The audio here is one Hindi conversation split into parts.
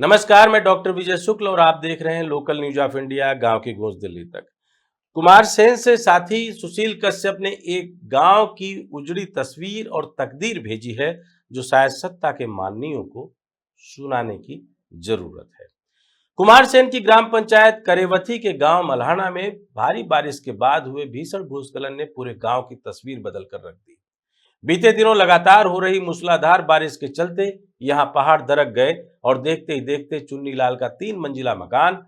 नमस्कार, मैं डॉक्टर विजय शुक्ल और आप देख रहे हैं लोकल न्यूज ऑफ इंडिया गांव की गूंज दिल्ली तक। कुमार सेन से साथी सुशील कश्यप ने एक गांव की उजड़ी तस्वीर और तकदीर भेजी है जो शायद सत्ता के माननीयों को सुनाने की जरूरत है। कुमार सेन की ग्राम पंचायत करेवथी के गांव मल्हाना में भारी बारिश के बाद हुए भीषण भूस्खलन ने पूरे गांव की तस्वीर बदल कर रख दी। बीते दिनों लगातार हो रही मूसलाधार बारिश के चलते यहां पहाड़ दरक गए और देखते ही देखते चुन्नीलाल का 3 मंजिला मकान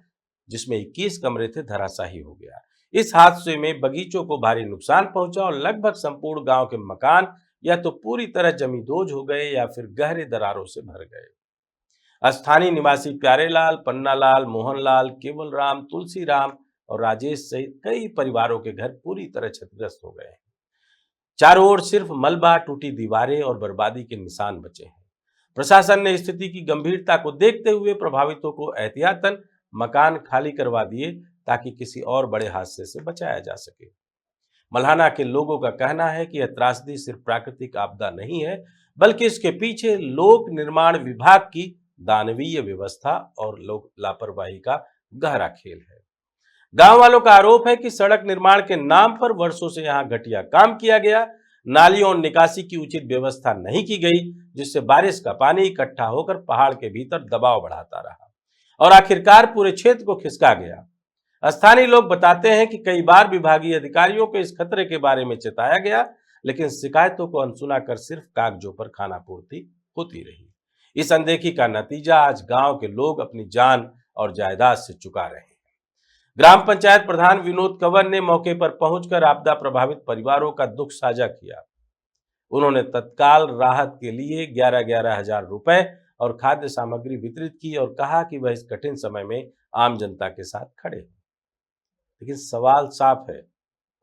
जिसमें 21 कमरे थे धराशायी हो गया। इस हादसे में बगीचों को भारी नुकसान पहुंचा और लगभग संपूर्ण गांव के मकान या तो पूरी तरह जमींदोज हो गए या फिर गहरे दरारों से भर गए। स्थानीय निवासी प्यारेलाल, पन्नालाल, मोहनलाल, केवलराम, तुलसीराम और राजेश सहित कई परिवारों के घर पूरी तरह क्षतिग्रस्त हो गए हैं। चारों ओर सिर्फ मलबा, टूटी दीवारें और बर्बादी के निशान बचे हैं। प्रशासन ने स्थिति की गंभीरता को देखते हुए प्रभावितों को एहतियातन मकान खाली करवा दिए ताकि किसी और बड़े हादसे से बचाया जा सके। मल्हाना के लोगों का कहना है कि यह त्रासदी सिर्फ प्राकृतिक आपदा नहीं है, बल्कि इसके पीछे लोक निर्माण विभाग की दानवीय व्यवस्था और लोक लापरवाही का गहरा खेल है। गांव वालों का आरोप है कि सड़क निर्माण के नाम पर वर्षों से यहां घटिया काम किया गया। नालियों और निकासी की उचित व्यवस्था नहीं की गई, जिससे बारिश का पानी इकट्ठा होकर पहाड़ के भीतर दबाव बढ़ाता रहा और आखिरकार पूरे क्षेत्र को खिसका गया। स्थानीय लोग बताते हैं कि कई बार विभागीय अधिकारियों को इस खतरे के बारे में चेताया गया, लेकिन शिकायतों को अनसुना कर सिर्फ कागजों पर खानापूर्ति होती रही। इस अनदेखी का नतीजा आज गांव के लोग अपनी जान और जायदाद से चुका रहे हैं। ग्राम पंचायत प्रधान विनोद कंवर ने मौके पर पहुंचकर आपदा प्रभावित परिवारों का दुख साझा किया। उन्होंने तत्काल राहत के लिए 11-11 हजार रुपए और खाद्य सामग्री वितरित की और कहा कि वह इस कठिन समय में आम जनता के साथ खड़े हैं। लेकिन सवाल साफ है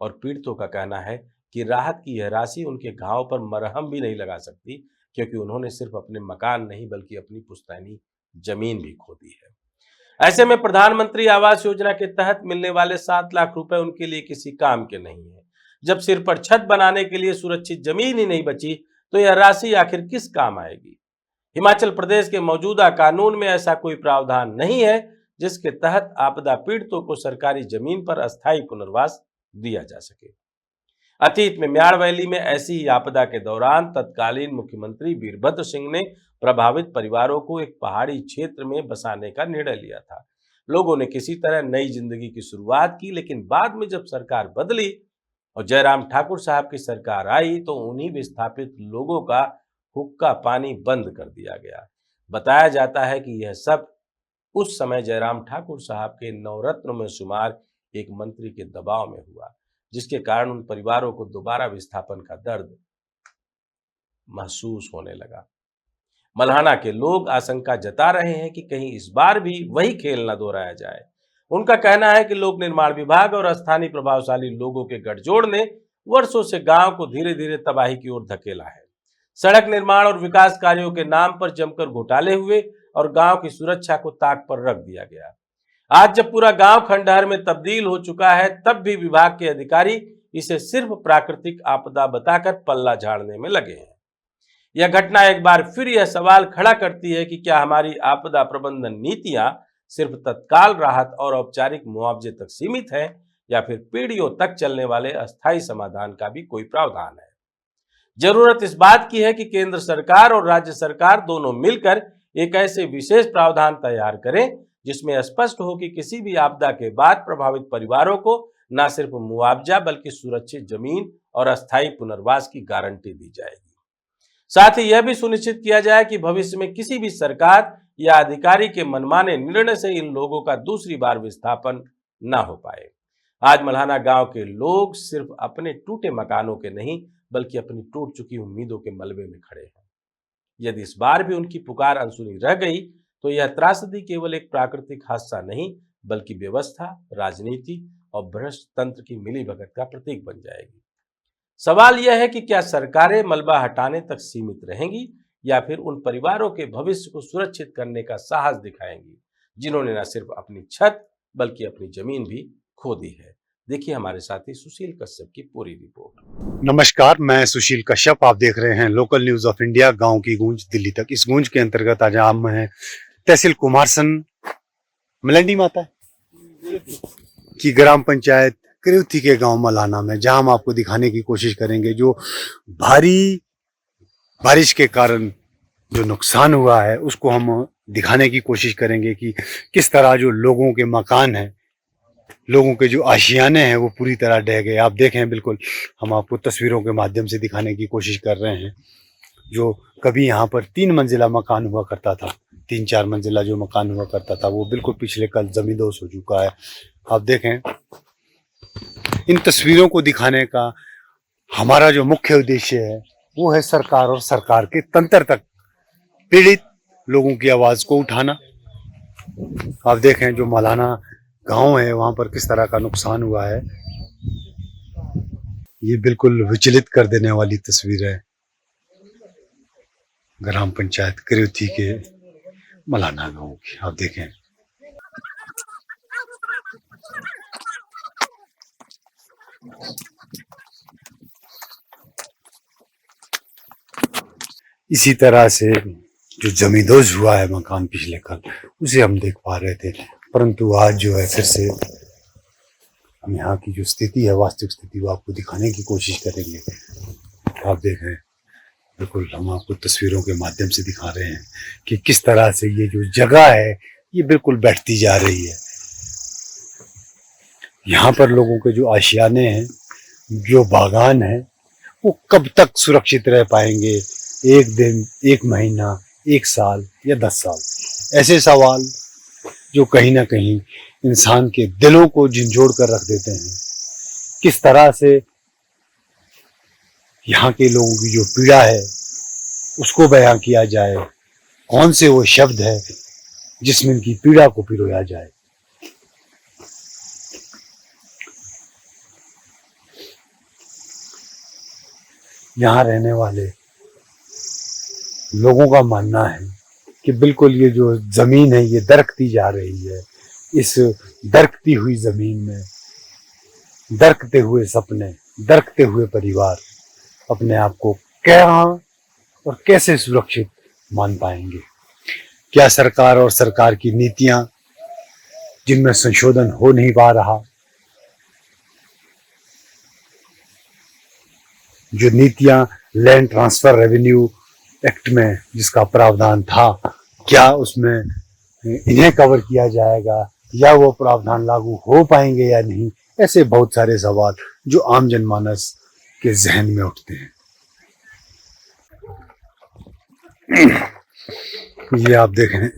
और पीड़ितों का कहना है कि राहत की यह राशि उनके घाव पर मरहम भी नहीं लगा सकती, क्योंकि उन्होंने सिर्फ अपने मकान नहीं बल्कि अपनी पुश्तैनी जमीन भी खो दी है। ऐसे में प्रधानमंत्री आवास योजना के तहत मिलने वाले 7 लाख रुपए उनके लिए किसी काम के नहीं है। जब सिर पर छत बनाने के लिए सुरक्षित जमीन ही नहीं बची तो यह राशि आखिर किस काम आएगी। हिमाचल प्रदेश के मौजूदा कानून में ऐसा कोई प्रावधान नहीं है जिसके तहत आपदा पीड़ितों को सरकारी जमीन पर अस्थायी पुनर्वास दिया जा सके। अतीत में म्याड़ वैली में ऐसी ही आपदा के दौरान तत्कालीन मुख्यमंत्री वीरभद्र सिंह ने प्रभावित परिवारों को एक पहाड़ी क्षेत्र में बसाने का निर्णय लिया था। लोगों ने किसी तरह नई जिंदगी की शुरुआत की, लेकिन बाद में जब सरकार बदली और जयराम ठाकुर साहब की सरकार आई तो उन्हीं विस्थापित लोगों का हुक्का पानी बंद कर दिया गया। बताया जाता है कि यह सब उस समय जयराम ठाकुर साहब के नवरत्न में शुमार एक मंत्री के दबाव में हुआ, जिसके कारण उन परिवारों को दोबारा विस्थापन का दर्द महसूस होने लगा। मल्हाना के लोग आशंका जता रहे हैं कि कहीं इस बार भी वही खेल न दोहराया जाए। उनका कहना है कि लोक निर्माण विभाग और स्थानीय प्रभावशाली लोगों के गठजोड़ ने वर्षों से गांव को धीरे धीरे तबाही की ओर धकेला है। सड़क निर्माण और विकास कार्यों के नाम पर जमकर घोटाले हुए और गांव की सुरक्षा को ताक पर रख दिया गया। आज जब पूरा गांव खंडहर में तब्दील हो चुका है, तब भी विभाग के अधिकारी इसे सिर्फ प्राकृतिक आपदा बताकर पल्ला झाड़ने में लगे हैं। यह घटना एक बार फिर यह सवाल खड़ा करती है कि क्या हमारी आपदा प्रबंधन नीतियां सिर्फ तत्काल राहत और औपचारिक मुआवजे तक सीमित है या फिर पीढ़ियों तक चलने वाले अस्थायी समाधान का भी कोई प्रावधान है। जरूरत इस बात की है कि केंद्र सरकार और राज्य सरकार दोनों मिलकर एक ऐसे विशेष प्रावधान तैयार करें जिसमें स्पष्ट हो कि किसी भी आपदा के बाद प्रभावित परिवारों को न सिर्फ मुआवजा बल्कि सुरक्षित जमीन और अस्थायी पुनर्वास की गारंटी दी जाएगी। साथ ही यह भी सुनिश्चित किया जाए कि भविष्य में किसी भी सरकार या अधिकारी के मनमाने निर्णय से इन लोगों का दूसरी बार विस्थापन न हो पाए। आज मल्हाना गांव के लोग सिर्फ अपने टूटे मकानों के नहीं बल्कि अपनी टूट चुकी उम्मीदों के मलबे में खड़े हैं। यदि इस बार भी उनकी पुकार अनसुनी रह गई तो यह त्रासदी केवल एक प्राकृतिक हादसा नहीं बल्कि व्यवस्था, राजनीति और भ्रष्ट तंत्र की मिलीभगत का प्रतीक बन जाएगी। सवाल यह है कि क्या सरकारें मलबा हटाने तक सीमित रहेंगी या फिर उन परिवारों के भविष्य को सुरक्षित करने का साहस दिखाएंगी जिन्होंने न सिर्फ अपनी छत बल्कि अपनी जमीन भी खो दी है। देखिए हमारे साथी सुशील कश्यप की पूरी रिपोर्ट। नमस्कार, मैं सुशील कश्यप। आप देख रहे हैं लोकल न्यूज ऑफ इंडिया गांव की गूंज दिल्ली तक। इस गूंज के अंतर्गत आज हम हैं तहसील कुमारसन मलंडी माता है कि ग्राम पंचायत करेउथी के गांव मलाना में, जहां हम आपको दिखाने की कोशिश करेंगे जो भारी बारिश के कारण जो नुकसान हुआ है उसको हम दिखाने की कोशिश करेंगे कि किस तरह जो लोगों के मकान हैं, लोगों के जो आशियाने हैं वो पूरी तरह ढह गए। आप देखें, बिल्कुल हम आपको तस्वीरों के माध्यम से दिखाने की कोशिश कर रहे हैं। जो कभी यहाँ पर 3 मंजिला मकान हुआ करता था, 3-4 मंजिला जो मकान हुआ करता था, वो बिल्कुल पिछले कल जमींदोज हो चुका है। आप देखें, इन तस्वीरों को दिखाने का हमारा जो मुख्य उद्देश्य है वो है सरकार और सरकार के तंत्र तक पीड़ित लोगों की आवाज को उठाना। आप देखें, जो मलाना गांव है वहां पर किस तरह का नुकसान हुआ है, ये बिल्कुल विचलित कर देने वाली तस्वीर है ग्राम पंचायत करेउथी के मलाना गांव की। आप देखें, इसी तरह से जो जमींदोज हुआ है मकान पिछले कल, उसे हम देख पा रहे थे, परंतु आज जो है फिर से हम यहाँ की जो स्थिति है, वास्तविक स्थिति, वो आपको दिखाने की कोशिश करेंगे। आप देखें, बिल्कुल हम आपको तस्वीरों के माध्यम से दिखा रहे हैं कि किस तरह से ये जो जगह है ये बिल्कुल बैठती जा रही है। यहाँ पर लोगों के जो आशियाने हैं, जो बागान है, वो कब तक सुरक्षित रह पाएंगे? 1 दिन, 1 महीना, 1 साल या 10 साल? ऐसे सवाल जो कहीं ना कहीं इंसान के दिलों को झंझोड़ कर रख देते हैं। किस तरह से यहाँ के लोगों की जो पीड़ा है उसको बयां किया जाए, कौन से वो शब्द है जिसमें इनकी पीड़ा को पिरोया जाए। यहाँ रहने वाले लोगों का मानना है कि बिल्कुल ये जो जमीन है ये दरकती जा रही है। इस दरकती हुई जमीन में दरकते हुए सपने, दरकते हुए परिवार अपने आप को कहाँ और कैसे सुरक्षित मान पाएंगे? क्या सरकार और सरकार की नीतियां जिनमें संशोधन हो नहीं पा रहा, जो नीतियां लैंड ट्रांसफर रेवेन्यू एक्ट में जिसका प्रावधान था, क्या उसमें इन्हें कवर किया जाएगा या वो प्रावधान लागू हो पाएंगे या नहीं? ऐसे बहुत सारे सवाल जो आम जनमानस के जहन में उठते हैं। ये आप देखें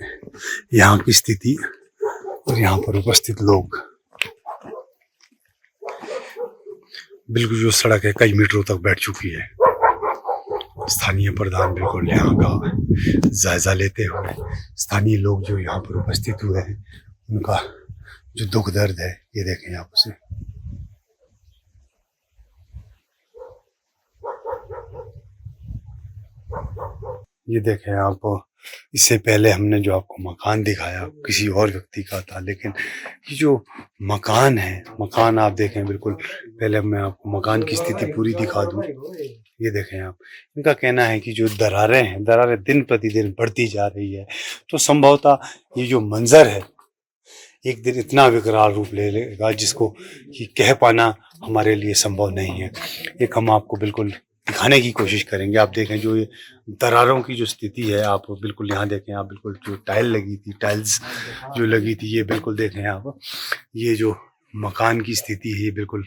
यहाँ की स्थिति और यहाँ पर उपस्थित लोग। बिल्कुल जो सड़क है कई मीटरों तक बैठ चुकी है। स्थानीय प्रधान बिल्कुल यहाँ का जायजा लेते हुए, स्थानीय लोग जो यहाँ पर उपस्थित हुए हैं उनका जो दुख दर्द है ये देखें आप उसे। ये देखें आप, इससे पहले हमने जो आपको मकान दिखाया किसी और व्यक्ति का था, लेकिन ये जो मकान है, मकान आप देखें बिल्कुल। पहले मैं आपको मकान की स्थिति पूरी दिखा दूं। ये देखें आप, इनका कहना है कि जो दरारें हैं, दरारें दिन प्रतिदिन बढ़ती जा रही है, तो संभवतः ये जो मंजर है एक दिन इतना विकराल रूप ले लेगा जिसको कि कह पाना हमारे लिए संभव नहीं है। एक हम आपको बिल्कुल दिखाने की कोशिश करेंगे। आप देखें जो ये दरारों की जो स्थिति है, आप बिल्कुल यहाँ देखें, आप बिल्कुल जो टाइल लगी थी, टाइल्स जो लगी थी, ये बिल्कुल देखें आप, ये जो मकान की स्थिति है ये बिल्कुल।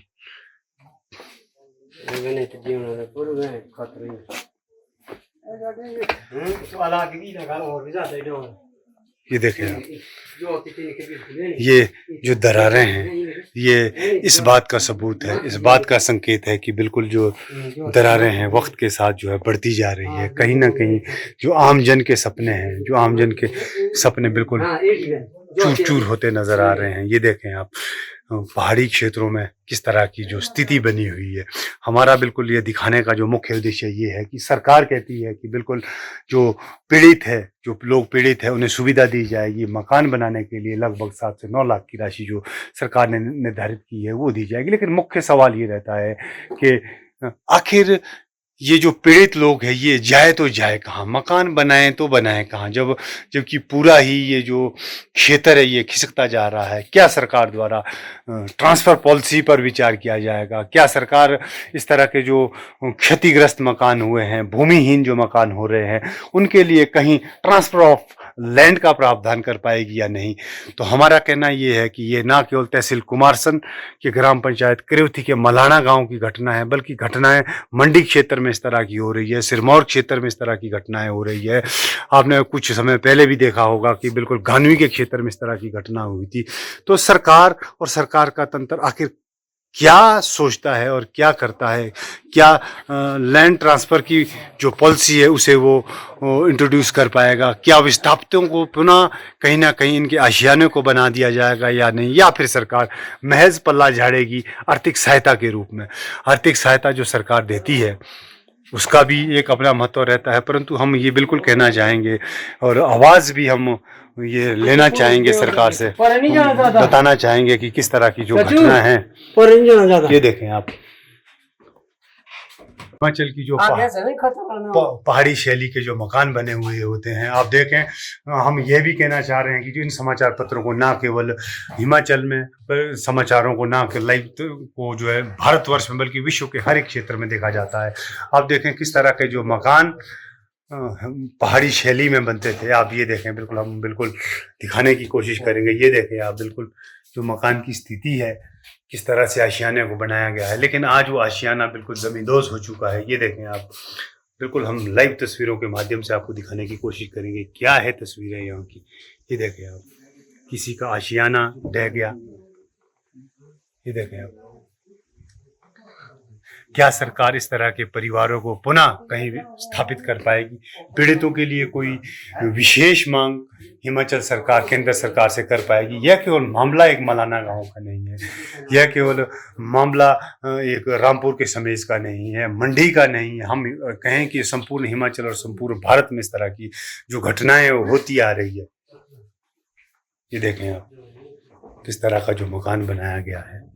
ये देखें आप, ये जो दरारें हैं ये इस बात का सबूत है, इस बात का संकेत है कि बिल्कुल जो दरारें हैं वक्त के साथ जो है बढ़ती जा रही है। कहीं ना कहीं जो आम जन के सपने हैं, जो आम जन के सपने बिल्कुल चूर चूर होते नजर आ रहे हैं। ये देखें आप, पहाड़ी क्षेत्रों में किस तरह की जो स्थिति बनी हुई है। हमारा बिल्कुल ये दिखाने का जो मुख्य उद्देश्य ये है कि सरकार कहती है कि बिल्कुल जो पीड़ित है, जो लोग पीड़ित है, उन्हें सुविधा दी जाएगी। मकान बनाने के लिए लगभग 7 से 9 लाख की राशि जो सरकार ने निर्धारित की है वो दी जाएगी। लेकिन मुख्य सवाल ये रहता है कि आखिर ये जो पीड़ित लोग हैं ये जाए तो जाए कहाँ, मकान बनाए तो बनाए कहाँ, जबकि पूरा ही ये जो क्षेत्र है ये खिसकता जा रहा है। क्या सरकार द्वारा ट्रांसफर पॉलिसी पर विचार किया जाएगा? क्या सरकार इस तरह के जो क्षतिग्रस्त मकान हुए हैं, भूमिहीन जो मकान हो रहे हैं, उनके लिए कहीं ट्रांसफर ऑफ लैंड का प्रावधान कर पाएगी या नहीं? तो हमारा कहना ये है कि ये ना केवल तहसील कुमारसैन के ग्राम पंचायत करेउथी के मलाना गांव की घटना है, बल्कि घटनाएं मंडी क्षेत्र में इस तरह की हो रही है, सिरमौर क्षेत्र में इस तरह की घटनाएं हो रही है। आपने कुछ समय पहले भी देखा होगा कि बिल्कुल घानवी के क्षेत्र में इस तरह की घटना हुई थी। तो सरकार और सरकार का तंत्र आखिर क्या सोचता है और क्या करता है? क्या लैंड ट्रांसफर की जो पॉलिसी है उसे वो इंट्रोड्यूस कर पाएगा? क्या विस्थापितों को पुनः कहीं ना कहीं इनके आशियाने को बना दिया जाएगा या नहीं? या फिर सरकार महज पल्ला झाड़ेगी आर्थिक सहायता के रूप में? आर्थिक सहायता जो सरकार देती है उसका भी एक अपना महत्व रहता है, परंतु हम ये बिल्कुल कहना चाहेंगे और आवाज़ भी हम ये लेना चाहेंगे सरकार से, बताना चाहेंगे कि किस तरह की जो घटना है। ये देखें आप, हिमाचल की जो पहाड़ी शैली के जो मकान बने हुए होते हैं, आप देखें। हम ये भी कहना चाह रहे हैं कि जो इन समाचार पत्रों को ना केवल हिमाचल में समाचारों को ना के लाइव को जो है भारतवर्ष में बल्कि विश्व के हर एक क्षेत्र में देखा जाता है। आप देखें किस तरह के जो मकान पहाड़ी शैली में बनते थे। आप ये देखें, बिल्कुल हम बिल्कुल दिखाने की कोशिश करेंगे। ये देखें आप, बिल्कुल जो मकान की स्थिति है, किस तरह से आशियाने को बनाया गया है, लेकिन आज वो आशियाना बिल्कुल ज़मींदोज़ हो चुका है। ये देखें आप, बिल्कुल हम लाइव तस्वीरों के माध्यम से आपको दिखाने की कोशिश करेंगे क्या है तस्वीरें यहाँ की। ये देखें आप, किसी का आशियाना ढह गया। ये देखें आप, क्या सरकार इस तरह के परिवारों को पुनः कहीं स्थापित कर पाएगी? पीड़ितों के लिए कोई विशेष मांग हिमाचल सरकार, केंद्र सरकार से कर पाएगी? यह केवल मामला एक मलाना गांव का नहीं है, यह केवल मामला एक रामपुर के समेज का नहीं है, मंडी का नहीं है। हम कहें कि संपूर्ण हिमाचल और संपूर्ण भारत में इस तरह की जो घटनाएं होती आ रही है। ये देखें आप, किस तरह का जो मकान बनाया गया है।